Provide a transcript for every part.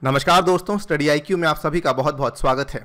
नमस्कार दोस्तों, study IQ में आप सभी का बहुत बहुत स्वागत है।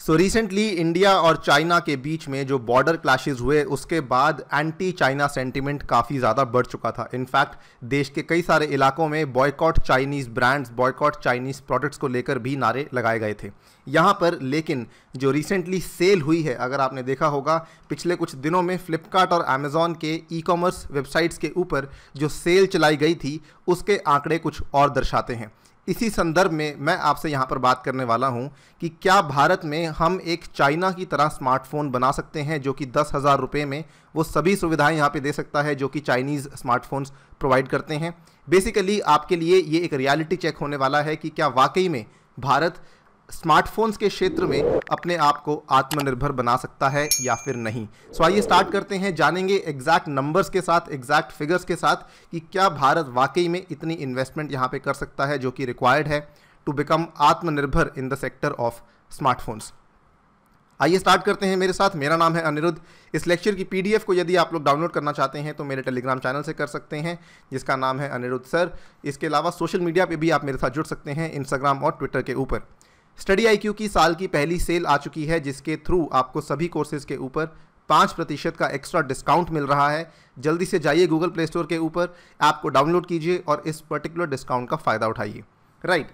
रिसेंटली इंडिया और चाइना के बीच में जो बॉर्डर क्लैशेस हुए उसके बाद एंटी चाइना सेंटीमेंट काफ़ी ज़्यादा बढ़ चुका था। इनफैक्ट देश के कई सारे इलाकों में boycott Chinese brands, boycott Chinese products को लेकर भी नारे लगाए गए थे यहाँ पर। लेकिन जो रिसेंटली सेल हुई है, अगर आपने देखा होगा पिछले कुछ दिनों में फ्लिपकार्ट और अमेज़ॉन के ई कॉमर्स वेबसाइट्स के ऊपर जो सेल चलाई गई थी उसके आंकड़े कुछ और दर्शाते हैं। इसी संदर्भ में मैं आपसे यहाँ पर बात करने वाला हूँ कि क्या भारत में हम एक चाइना की तरह स्मार्टफोन बना सकते हैं जो कि 10,000 रुपये में वो सभी सुविधाएं यहाँ पे दे सकता है जो कि चाइनीज़ स्मार्टफोन्स प्रोवाइड करते हैं। बेसिकली आपके लिए ये एक रियलिटी चेक होने वाला है कि क्या वाकई में भारत स्मार्टफोन्स के क्षेत्र में अपने आप को आत्मनिर्भर बना सकता है या फिर नहीं। सो आइए स्टार्ट करते हैं, जानेंगे एग्जैक्ट नंबर्स के साथ, एग्जैक्ट फिगर्स के साथ कि क्या भारत वाकई में इतनी इन्वेस्टमेंट यहाँ पे कर सकता है जो कि रिक्वायर्ड है टू बिकम आत्मनिर्भर in the sector of smartphones. आइए स्टार्ट करते हैं मेरे साथ। मेरा नाम है अनिरुद्ध। इस लेक्चर की पीडीएफ को यदि आप लोग डाउनलोड करना चाहते हैं तो मेरे टेलीग्राम चैनल से कर सकते हैं जिसका नाम है अनिरुद्ध सर। इसके अलावा सोशल मीडिया पे भी आप मेरे साथ जुड़ सकते हैं, इंस्टाग्राम और ट्विटर के ऊपर। स्टडी आईक्यू की साल की पहली सेल आ चुकी है जिसके थ्रू आपको सभी कोर्सेज के ऊपर 5% का एक्स्ट्रा डिस्काउंट मिल रहा है। जल्दी से जाइए गूगल प्ले स्टोर के ऊपर, ऐप को डाउनलोड कीजिए और इस पर्टिकुलर डिस्काउंट का फ़ायदा उठाइए। Right,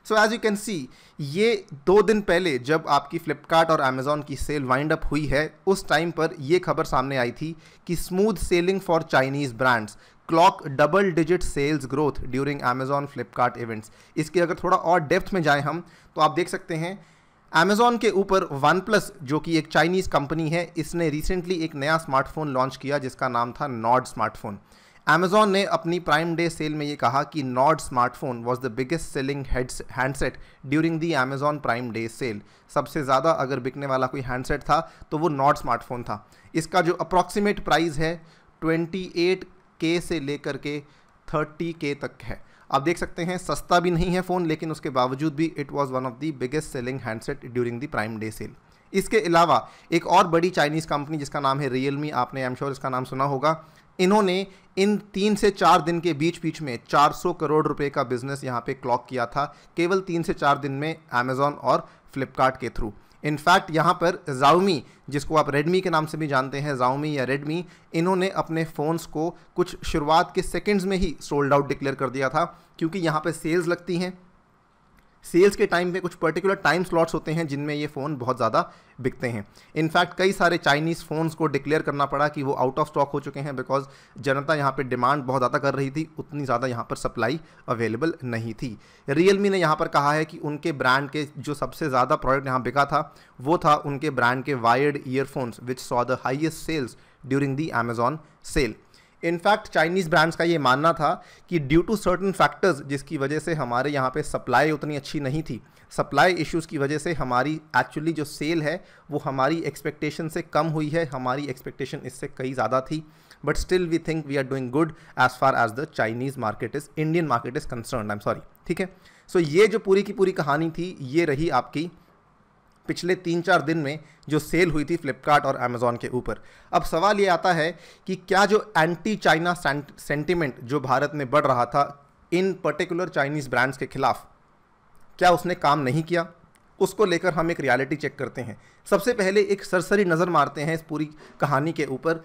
so as you can see, ये 2 दिन पहले जब आपकी फ्लिपकार्ट और अमेज़ॉन की सेल वाइंड अप हुई है उस टाइम पर यह खबर सामने आई थी कि smooth selling for Chinese brands clock double digit sales growth during Amazon Flipkart events. इसकी अगर थोड़ा और डेप्थ में जाएं हम तो आप देख सकते हैं अमेज़ॉन के ऊपर वन प्लस जो कि एक चाइनीज़ कंपनी है, इसने रिसेंटली एक नया स्मार्टफोन लॉन्च किया जिसका नाम था नॉड स्मार्टफोन। अमेज़ॉन ने अपनी प्राइम डे सेल में ये कहा कि Nord smartphone was the biggest selling handset during the Amazon Prime Day sale. सबसे ज़्यादा अगर बिकने वाला कोई हैंडसेट था तो वो नॉड स्मार्टफोन था। इसका जो अप्रॉक्सीमेट प्राइस है 28K से लेकर के 30K तक है। आप देख सकते हैं सस्ता भी नहीं है फ़ोन, लेकिन उसके बावजूद भी it was one of the biggest selling handset during the Prime Day sale. इसके अलावा एक और बड़ी चाइनीज़ कंपनी जिसका नाम है रियलमी, आपने आई एम श्योर इसका नाम सुना होगा। इन्होंने इन 3 से 4 दिन के बीच में 400 करोड़ रुपए का बिजनेस यहाँ पे क्लॉक किया था केवल 3 से 4 दिन में अमेज़ॉन और फ्लिपकार्ट के थ्रू। इनफैक्ट यहाँ पर Xiaomi, जिसको आप रेडमी के नाम से भी जानते हैं, Xiaomi या रेडमी, इन्होंने अपने फ़ोन्स को कुछ शुरुआत के सेकंड्स में ही सोल्ड आउट डिक्लेयर कर दिया था क्योंकि यहाँ पे सेल्स लगती हैं। सेल्स के टाइम पे कुछ पर्टिकुलर टाइम स्लॉट्स होते हैं जिनमें ये फ़ोन बहुत ज़्यादा बिकते हैं। इनफैक्ट कई सारे चाइनीज़ फ़ोन्स को डिक्लेयर करना पड़ा कि वो आउट ऑफ स्टॉक हो चुके हैं बिकॉज जनता यहाँ पे डिमांड बहुत ज़्यादा कर रही थी, उतनी ज़्यादा यहाँ पर सप्लाई अवेलेबल नहीं थी। रियलमी ने यहाँ पर कहा है कि उनके ब्रांड के जो सबसे ज़्यादा प्रोडक्ट यहाँ बिका था वो था उनके ब्रांड के wired earphones which saw the highest sales during the Amazon sale. In fact Chinese brands का ये मानना था कि ड्यू टू सर्टन फैक्टर्स जिसकी वजह से हमारे यहाँ पे सप्लाई उतनी अच्छी नहीं थी, सप्लाई इश्यूज़ की वजह से हमारी एक्चुअली जो सेल है वो हमारी एक्सपेक्टेशन से कम हुई है। हमारी एक्सपेक्टेशन इससे कई ज़्यादा थी, but still we think we are doing good as far as the Chinese market is, Indian market is concern, I am sorry. ठीक है, सो ये जो पूरी की पूरी कहानी थी ये रही आपकी पिछले 3-4 दिन में जो सेल हुई थी फ्लिपकार्ट और अमेज़ॉन के ऊपर। अब सवाल ये आता है कि क्या जो एंटी चाइना सेंटिमेंट जो भारत में बढ़ रहा था इन पर्टिकुलर चाइनीज़ ब्रांड्स के खिलाफ, क्या उसने काम नहीं किया? उसको लेकर हम एक रियलिटी चेक करते हैं। सबसे पहले एक सरसरी नज़र मारते हैं इस पूरी कहानी के ऊपर।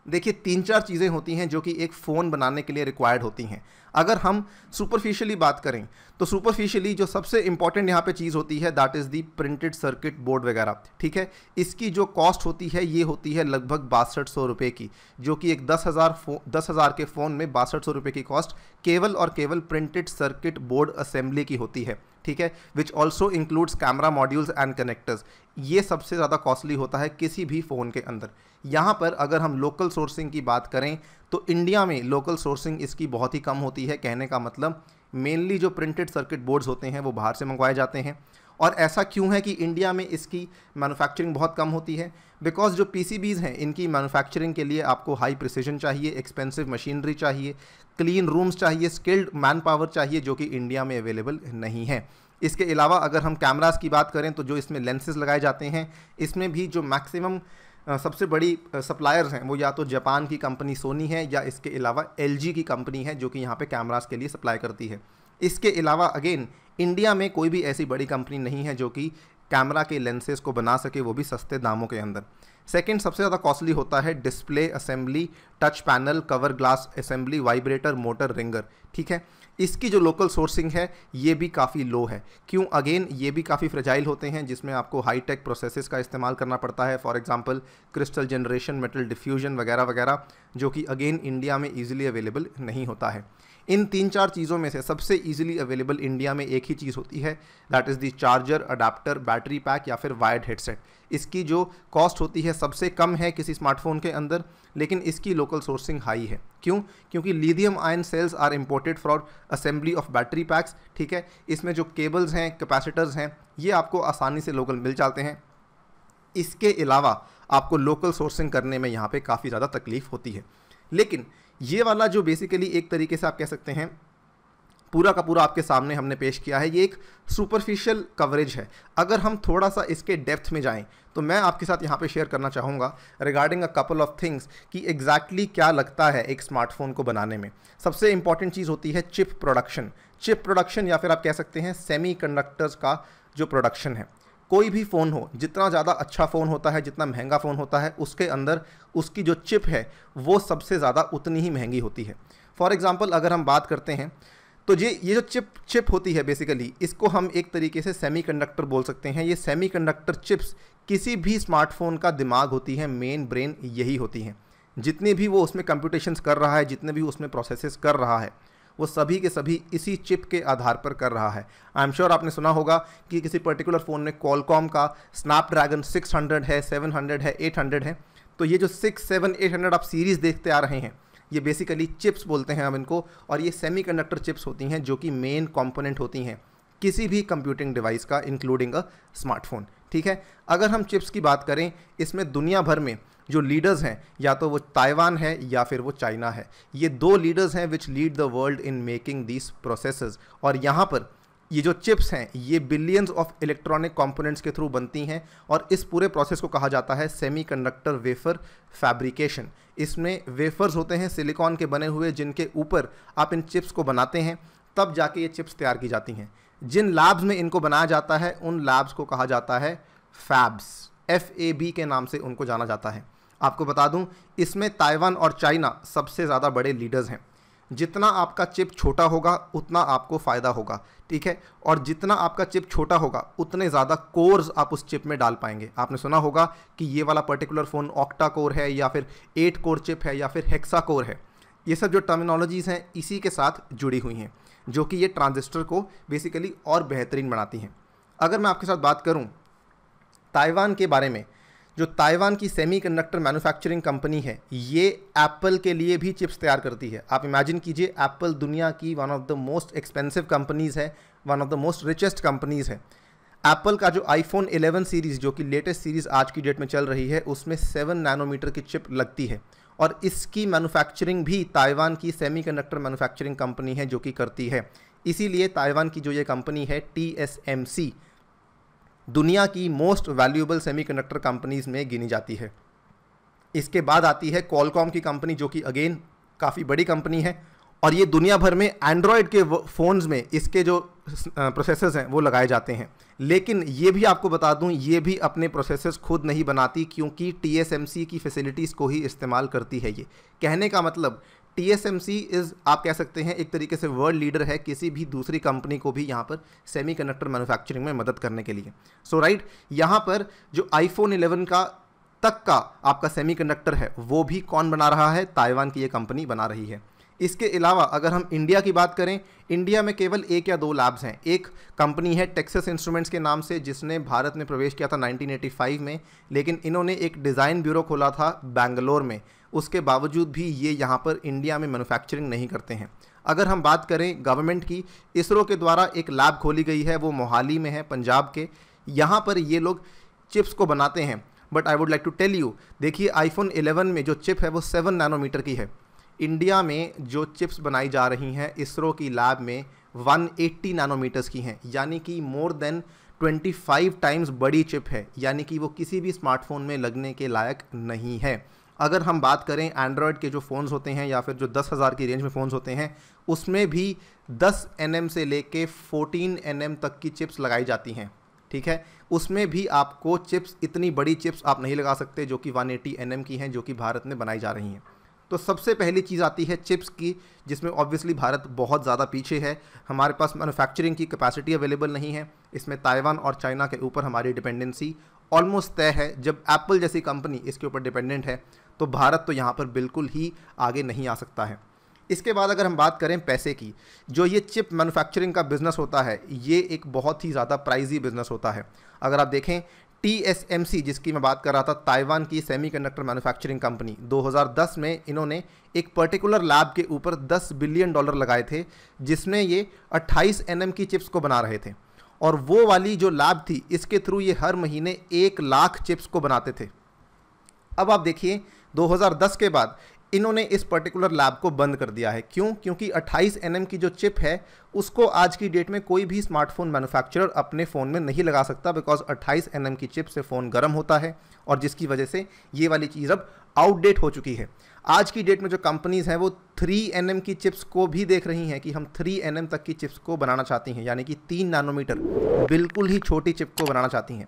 देखिए 3-4 चीज़ें होती हैं जो कि एक फ़ोन बनाने के लिए रिक्वायर्ड होती हैं। अगर हम सुपरफिशियली बात करें तो सुपरफिशियली जो सबसे इंपॉर्टेंट यहाँ पे चीज़ होती है that is the printed circuit board वगैरह। ठीक है, इसकी जो कॉस्ट होती है ये होती है लगभग 6200 रुपये की, जो कि एक 10,000 के फ़ोन में 6200 रुपये की कॉस्ट केवल और केवल प्रिंटेड सर्किट बोर्ड असेंबली की होती है। ठीक है, which also includes camera modules and connectors. ये सबसे ज़्यादा कॉस्टली होता है किसी भी फ़ोन के अंदर। यहाँ पर अगर हम लोकल सोर्सिंग की बात करें तो इंडिया में लोकल सोर्सिंग इसकी बहुत ही कम होती है। कहने का मतलब मेनली जो प्रिंटेड सर्किट बोर्ड्स होते हैं वो बाहर से मंगवाए जाते हैं। और ऐसा क्यों है कि इंडिया में इसकी मैन्युफैक्चरिंग बहुत कम होती है? बिकॉज जो PCBs हैं इनकी मैन्युफैक्चरिंग के लिए आपको हाई प्रिसीजन चाहिए, एक्सपेंसिव मशीनरी चाहिए, क्लीन रूम्स चाहिए, स्किल्ड मैन पावर चाहिए, जो कि इंडिया में अवेलेबल नहीं है। इसके अलावा अगर हम कैमरास की बात करें तो जो इसमें लेंसेज लगाए जाते हैं इसमें भी जो मैक्सिमम सबसे बड़ी सप्लायर्स हैं वो या तो जापान की कंपनी सोनी है या इसके अलावा LG की कंपनी है जो कि यहाँ पे कैमरास के लिए सप्लाई करती है। इसके अलावा अगेन इंडिया में कोई भी ऐसी बड़ी कंपनी नहीं है जो कि कैमरा के लेंसेज को बना सके, वो भी सस्ते दामों के अंदर। सेकंड सबसे ज़्यादा कॉस्टली होता है display assembly, touch panel, cover glass assembly, vibrator, motor, ringer. ठीक है, इसकी जो लोकल सोर्सिंग है ये भी काफ़ी लो है। क्यों? अगेन ये भी काफ़ी फ्रेजाइल होते हैं, जिसमें आपको हाई टेक प्रोसेसेस का इस्तेमाल करना पड़ता है, for example crystal generation, metal diffusion वगैरह वगैरह, जो कि अगेन इंडिया में ईजिली अवेलेबल नहीं होता है। इन 3-4 चीज़ों में से सबसे ईजिली अवेलेबल इंडिया में एक ही चीज़ होती है, that is the charger, adapter, battery pack या फिर वायर्ड हेडसेट। इसकी जो कॉस्ट होती है सबसे कम है किसी स्मार्टफोन के अंदर, लेकिन इसकी लोकल सोर्सिंग हाई है। क्यों? क्योंकि lithium ion cells are imported for assembly of battery packs. ठीक है, इसमें जो केबल्स हैं, कैपेसिटर्स हैं, ये आपको आसानी से लोकल मिल जाते हैं। इसके अलावा आपको लोकल सोर्सिंग करने में यहाँ पे काफ़ी ज़्यादा तकलीफ होती है। लेकिन ये वाला जो बेसिकली एक तरीके से आप कह सकते हैं पूरा का पूरा आपके सामने हमने पेश किया है, ये एक सुपरफिशियल कवरेज है। अगर हम थोड़ा सा इसके डेप्थ में जाएं तो मैं आपके साथ यहाँ पे शेयर करना चाहूँगा regarding a couple of things कि एग्जैक्टली क्या लगता है एक स्मार्टफोन को बनाने में। सबसे इंपॉर्टेंट चीज़ होती है चिप प्रोडक्शन। चिप प्रोडक्शन या फिर आप कह सकते हैं सेमीकंडक्टर्स का जो प्रोडक्शन है। कोई भी फ़ोन हो, जितना ज़्यादा अच्छा फ़ोन होता है, जितना महंगा फ़ोन होता है, उसके अंदर उसकी जो चिप है वो सबसे ज़्यादा उतनी ही महंगी होती है। फॉर एग्ज़ाम्पल अगर हम बात करते हैं तो ये जो चिप होती है बेसिकली, इसको हम एक तरीके से सेमीकंडक्टर बोल सकते हैं। ये सेमीकंडक्टर चिप्स किसी भी स्मार्टफोन का दिमाग होती है, मेन ब्रेन यही होती हैं। जितने भी वो उसमें कंप्यूटेशंस कर रहा है, जितने भी उसमें प्रोसेसेस कर रहा है, वो सभी के सभी इसी चिप के आधार पर कर रहा है। आई एम श्योर आपने सुना होगा कि किसी पर्टिकुलर फ़ोन में क्वालकॉम का स्नैपड्रैगन 600 है, 700 है, 800 है। तो ये जो 6, 7, 800 आप सीरीज़ देखते आ रहे हैं, ये बेसिकली चिप्स बोलते हैं हम इनको, और ये सेमीकंडक्टर चिप्स होती हैं जो कि मेन कंपोनेंट होती हैं किसी भी कंप्यूटिंग डिवाइस का, इंक्लूडिंग अ स्मार्टफोन। ठीक है, अगर हम चिप्स की बात करें, इसमें दुनिया भर में जो लीडर्स हैं, या तो वो ताइवान है या फिर वो चाइना है। ये 2 लीडर्स हैं which lead the world in making these processes. और यहाँ पर ये जो चिप्स हैं ये बिलियंस ऑफ इलेक्ट्रॉनिक कंपोनेंट्स के थ्रू बनती हैं, और इस पूरे प्रोसेस को कहा जाता है सेमीकंडक्टर वेफर फैब्रिकेशन। इसमें वेफर्स होते हैं सिलिकॉन के बने हुए, जिनके ऊपर आप इन चिप्स को बनाते हैं, तब जाके ये चिप्स तैयार की जाती हैं। जिन लैब्स में इनको बनाया जाता है उन लैब्स को कहा जाता है फैब्स, FAB के नाम से उनको जाना जाता है। आपको बता दूं, इसमें ताइवान और चाइना सबसे ज़्यादा बड़े लीडर्स हैं। जितना आपका चिप छोटा होगा उतना आपको फ़ायदा होगा। ठीक है, और जितना आपका चिप छोटा होगा उतने ज़्यादा कोर्स आप उस चिप में डाल पाएंगे। आपने सुना होगा कि ये वाला पर्टिकुलर फ़ोन ऑक्टा कोर है, या फिर 8 कोर चिप है, या फिर हेक्सा कोर है। ये सब जो टर्मिनोलॉजीज़ हैं इसी के साथ जुड़ी हुई हैं, जो कि ये ट्रांजिस्टर को बेसिकली और बेहतरीन बनाती हैं। अगर मैं आपके साथ बात करूँ ताइवान के बारे में, जो ताइवान की सेमीकंडक्टर मैन्युफैक्चरिंग कंपनी है, ये एप्पल के लिए भी चिप्स तैयार करती है। आप इमेजिन कीजिए, एप्पल दुनिया की one of the most expensive companies है, one of the most richest companies है। एप्पल का जो आईफोन 11 सीरीज़, जो कि लेटेस्ट सीरीज़ आज की डेट में चल रही है, उसमें 7 नैनोमीटर की चिप लगती है, और इसकी मैन्युफैक्चरिंग भी ताइवान की सेमीकंडक्टर मैन्युफैक्चरिंग कंपनी है जो कि करती है। इसीलिए ताइवान की जो ये कंपनी है TSMC दुनिया की मोस्ट वैल्यूएबल सेमीकंडक्टर कंपनीज़ में गिनी जाती है। इसके बाद आती है क्वालकॉम की कंपनी, जो कि अगेन काफ़ी बड़ी कंपनी है, और ये दुनिया भर में एंड्रॉयड के फ़ोन्स में इसके जो प्रोसेसर्स हैं वो लगाए जाते हैं। लेकिन ये भी आपको बता दूं, ये भी अपने प्रोसेसर्स खुद नहीं बनाती, क्योंकि TSMC की फैसिलिटीज़ को ही इस्तेमाल करती है। ये कहने का मतलब TSMC इज़, आप कह सकते हैं एक तरीके से वर्ल्ड लीडर है किसी भी दूसरी कंपनी को भी यहाँ पर सेमीकंडक्टर मैन्युफैक्चरिंग में मदद करने के लिए। सो राइट, यहाँ पर जो आईफोन 11 का तक का आपका सेमीकंडक्टर है वो भी कौन बना रहा है? ताइवान की ये कंपनी बना रही है। इसके अलावा अगर हम इंडिया की बात करें, इंडिया में केवल 1 या 2 लैब्स हैं। एक कंपनी है टेक्सास इंस्ट्रूमेंट्स के नाम से, जिसने भारत में प्रवेश किया था 1985 में, लेकिन इन्होंने एक डिज़ाइन ब्यूरो खोला था बेंगलोर में। उसके बावजूद भी ये यहाँ पर इंडिया में मैन्युफैक्चरिंग नहीं करते हैं। अगर हम बात करें गवर्नमेंट की, इसरो के द्वारा एक लैब खोली गई है, वो मोहाली में है, पंजाब के। यहाँ पर ये लोग चिप्स को बनाते हैं। But I would like to tell you, देखिए आईफोन 11 में जो चिप है वो 7 नैनोमीटर की है। इंडिया में जो चिप्स बनाई जा रही हैं इसरो की लैब में 180 नैनोमीटर्स की हैं, यानी कि मोर देन 25 टाइम्स बड़ी चिप है, यानी कि वो किसी भी स्मार्टफोन में लगने के लायक नहीं है। अगर हम बात करें एंड्रॉयड के जो फ़ोन्स होते हैं या फिर जो 10,000 की रेंज में फ़ोन्स होते हैं, उसमें भी 10 nm से लेके 14 nm तक की चिप्स लगाई जाती हैं, ठीक है। उसमें भी आपको चिप्स, इतनी बड़ी चिप्स आप नहीं लगा सकते जो कि 180 nm की हैं, जो कि भारत में बनाई जा रही हैं। तो सबसे पहली चीज़ आती है चिप्स की, जिसमें ऑब्वियसली भारत बहुत ज़्यादा पीछे है। हमारे पास मैन्युफैक्चरिंग की कैपेसिटी अवेलेबल नहीं है। इसमें ताइवान और चाइना के ऊपर हमारी डिपेंडेंसी ऑलमोस्ट तय है। जब एप्पल जैसी कंपनी इसके ऊपर डिपेंडेंट है, तो भारत तो यहाँ पर बिल्कुल ही आगे नहीं आ सकता है। इसके बाद अगर हम बात करें पैसे की, जो ये चिप मैन्युफैक्चरिंग का बिज़नेस होता है, ये एक बहुत ही ज़्यादा प्राइजी बिज़नेस होता है। अगर आप देखें TSMC, जिसकी मैं बात कर रहा था, ताइवान की सेमीकंडक्टर मैन्युफैक्चरिंग कंपनी, 2010 में इन्होंने एक पर्टिकुलर लैब के ऊपर $10 बिलियन लगाए थे, जिसमें ये 28 nm की चिप्स को बना रहे थे। और वो वाली जो लैब थी, इसके थ्रू ये हर महीने 1 लाख चिप्स को बनाते थे। अब आप देखिए 2010 के बाद इन्होंने इस पर्टिकुलर लैब को बंद कर दिया है। क्यों? क्योंकि 28 nm की जो चिप है, उसको आज की डेट में कोई भी स्मार्टफोन मैन्युफैक्चरर अपने फ़ोन में नहीं लगा सकता, बिकॉज 28 nm की चिप से फ़ोन गर्म होता है, और जिसकी वजह से ये वाली चीज़ अब आउटडेट हो चुकी है। आज की डेट में जो कंपनीज़ हैं वो 3 nm की चिप्स को भी देख रही हैं कि हम 3 nm तक की चिप्स को बनाना चाहती हैं, यानी कि 3 नैनोमीटर बिल्कुल ही छोटी चिप को बनाना चाहती हैं।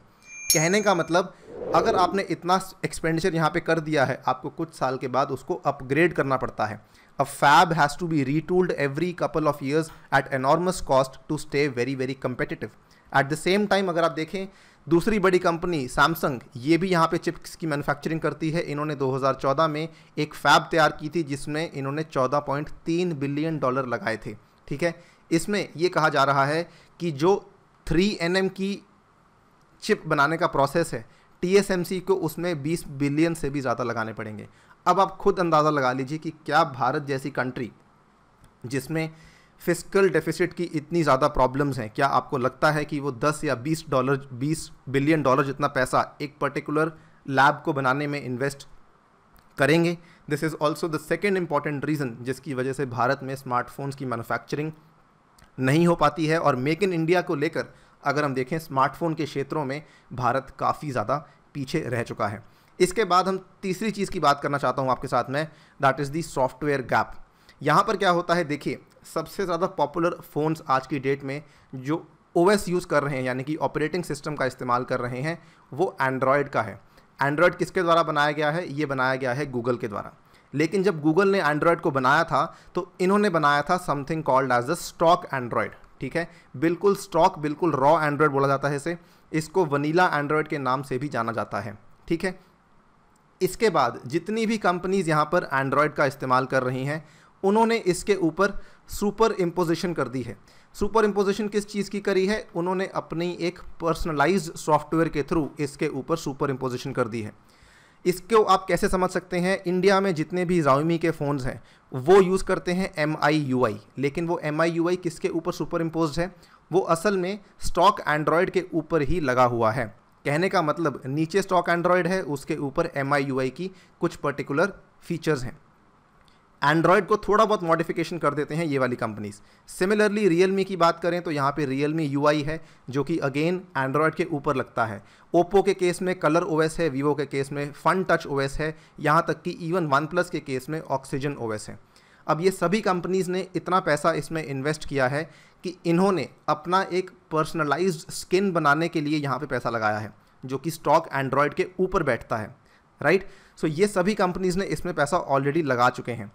कहने का मतलब, अगर आपने इतना एक्सपेंडिचर यहाँ पे कर दिया है, आपको कुछ साल के बाद उसको अपग्रेड करना पड़ता है। A fab has to be retooled every couple of years at enormous cost to stay very very competitive. At the same time अगर आप देखें, दूसरी बड़ी कंपनी सैमसंग, ये भी यहाँ पे चिप्स की मैन्युफैक्चरिंग करती है। इन्होंने 2014 में एक फैब तैयार की थी, जिसमें इन्होंने $14.3 बिलियन लगाए थे, ठीक है। इसमें ये कहा जा रहा है कि जो 3 nm की चिप बनाने का प्रोसेस है, TSMC को उसमें 20 बिलियन से भी ज़्यादा लगाने पड़ेंगे। अब आप खुद अंदाज़ा लगा लीजिए कि क्या भारत जैसी कंट्री, जिसमें फिस्कल डेफिसिट की इतनी ज़्यादा प्रॉब्लम्स हैं, क्या आपको लगता है कि वो 10 या 20 बिलियन डॉलर जितना पैसा एक पर्टिकुलर लैब को बनाने में इन्वेस्ट करेंगे? This is also the second important reason जिसकी वजह से भारत में स्मार्टफोन्स की मैन्युफैक्चरिंग नहीं हो पाती है। और मेक इन इंडिया को लेकर अगर हम देखें, स्मार्टफोन के क्षेत्रों में भारत काफ़ी ज़्यादा पीछे रह चुका है। इसके बाद हम तीसरी चीज़ की बात करना चाहता हूँ आपके साथ में, that is the software gap. यहाँ पर क्या होता है, देखिए सबसे ज़्यादा पॉपुलर फ़ोन्स आज की डेट में जो OS यूज़ कर रहे हैं, यानी कि ऑपरेटिंग सिस्टम का इस्तेमाल कर रहे हैं, वो एंड्रॉयड का है। एंड्रॉयड किसके द्वारा बनाया गया है? ये बनाया गया है गूगल के द्वारा। लेकिन जब गूगल ने एंड्रॉयड को बनाया था, तो इन्होंने बनाया था something called as the stock Android, ठीक है। बिल्कुल स्टॉक, बिल्कुल रॉ एंड्रॉयड बोला जाता है इसे। इसको वनीला एंड्रॉयड के नाम से भी जाना जाता है, ठीक है। इसके बाद जितनी भी कंपनीज़ यहाँ पर एंड्रॉयड का इस्तेमाल कर रही हैं, उन्होंने इसके ऊपर सुपर इम्पोजिशन कर दी है। सुपर इम्पोजिशन किस चीज़ की करी है? उन्होंने अपनी एक पर्सनलाइज्ड सॉफ्टवेयर के थ्रू इसके ऊपर सुपर इम्पोजिशन कर दी है। इसको आप कैसे समझ सकते हैं? इंडिया में जितने भी Xiaomi के फ़ोन्स हैं, वो यूज़ करते हैं MIUI, लेकिन वो MIUI किसके ऊपर सुपर इम्पोज्ड है? वो असल में स्टॉक एंड्रॉयड के ऊपर ही लगा हुआ है। कहने का मतलब, नीचे स्टॉक एंड्रॉयड है, उसके ऊपर MIUI की कुछ पर्टिकुलर फीचर्स हैं। एंड्रॉयड को थोड़ा बहुत मॉडिफिकेशन कर देते हैं ये वाली कंपनीज। सिमिलरली रियलमी की बात करें तो यहाँ पे रियलमी UI है, जो कि अगेन एंड्रॉयड के ऊपर लगता है। ओप्पो के केस में कलर OS है, वीवो के केस में फन टच OS है, यहाँ तक कि इवन OnePlus के केस में ऑक्सीजन OS है। अब ये सभी कंपनीज़ ने इतना पैसा इसमें इन्वेस्ट किया है कि इन्होंने अपना एक पर्सनलाइज्ड स्किन बनाने के लिए यहाँ पे पैसा लगाया है, जो कि स्टॉक एंड्रॉयड के ऊपर बैठता है, राइट। सो ये सभी कंपनीज़ ने इसमें पैसा ऑलरेडी लगा चुके हैं।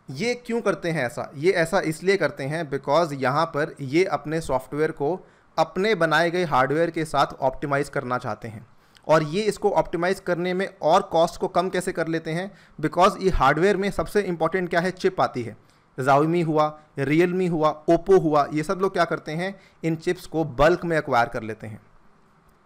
ये क्यों करते हैं ऐसा? ये ऐसा इसलिए करते हैं बिकॉज यहाँ पर ये अपने सॉफ्टवेयर को अपने बनाए गए हार्डवेयर के साथ ऑप्टिमाइज़ करना चाहते हैं। और ये इसको ऑप्टिमाइज़ करने में और कॉस्ट को कम कैसे कर लेते हैं? बिकॉज ये हार्डवेयर में सबसे इंपॉर्टेंट क्या है? चिप आती है। Xiaomi हुआ, रियलमी हुआ, ओप्पो हुआ, ये सब लोग क्या करते हैं? इन चिप्स को बल्क में एक्वायर कर लेते हैं।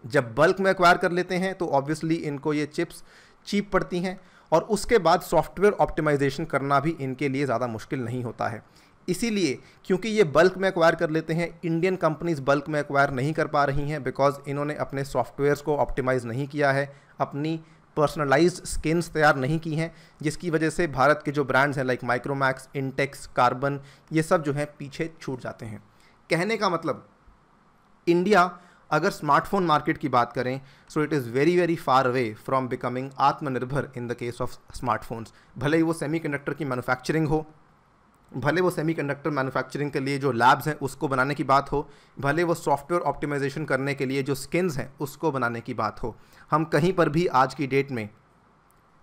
जब बल्क में एक्वायर कर लेते हैं तो ऑब्वियसली इनको ये चिप्स चीप पड़ती हैं, और उसके बाद सॉफ्टवेयर ऑप्टिमाइजेशन करना भी इनके लिए ज़्यादा मुश्किल नहीं होता है। इसीलिए क्योंकि ये बल्क में एक्वायर कर लेते हैं, इंडियन कंपनीज बल्क में एक्वायर नहीं कर पा रही हैं, बिकॉज इन्होंने अपने सॉफ्टवेयर्स को ऑप्टिमाइज़ नहीं किया है, अपनी पर्सनलाइज्ड स्किन्स तैयार नहीं की हैं, जिसकी वजह से भारत के जो ब्रांड्स हैं लाइक माइक्रोमैक्स, इंटेक्स, कार्बन, ये सब जो हैं पीछे छूट जाते हैं। कहने का मतलब, इंडिया अगर स्मार्टफोन मार्केट की बात करें, so it is very very far away from becoming आत्मनिर्भर in the case of smartphones. भले ही वो सेमीकंडक्टर की मैन्युफैक्चरिंग हो, भले वो सेमीकंडक्टर मैन्युफैक्चरिंग के लिए जो लैब्स हैं उसको बनाने की बात हो, भले वो सॉफ्टवेयर ऑप्टिमाइजेशन करने के लिए जो स्किन्स हैं उसको बनाने की बात हो, हम कहीं पर भी आज की डेट में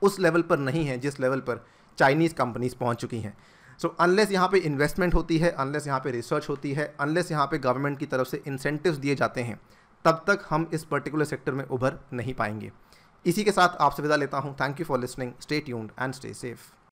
उस लेवल पर नहीं हैं जिस लेवल पर चाइनीज़ कंपनीज पहुंच चुकी हैं। सो अनलेस यहाँ पे इन्वेस्टमेंट होती है, अनलेस यहाँ पे रिसर्च होती है, अनलेस यहाँ पे गवर्नमेंट की तरफ से इंसेंटिव्स दिए जाते हैं, तब तक हम इस पर्टिकुलर सेक्टर में उभर नहीं पाएंगे। इसी के साथ आपसे विदा लेता हूँ। Thank you for listening, stay tuned and stay safe.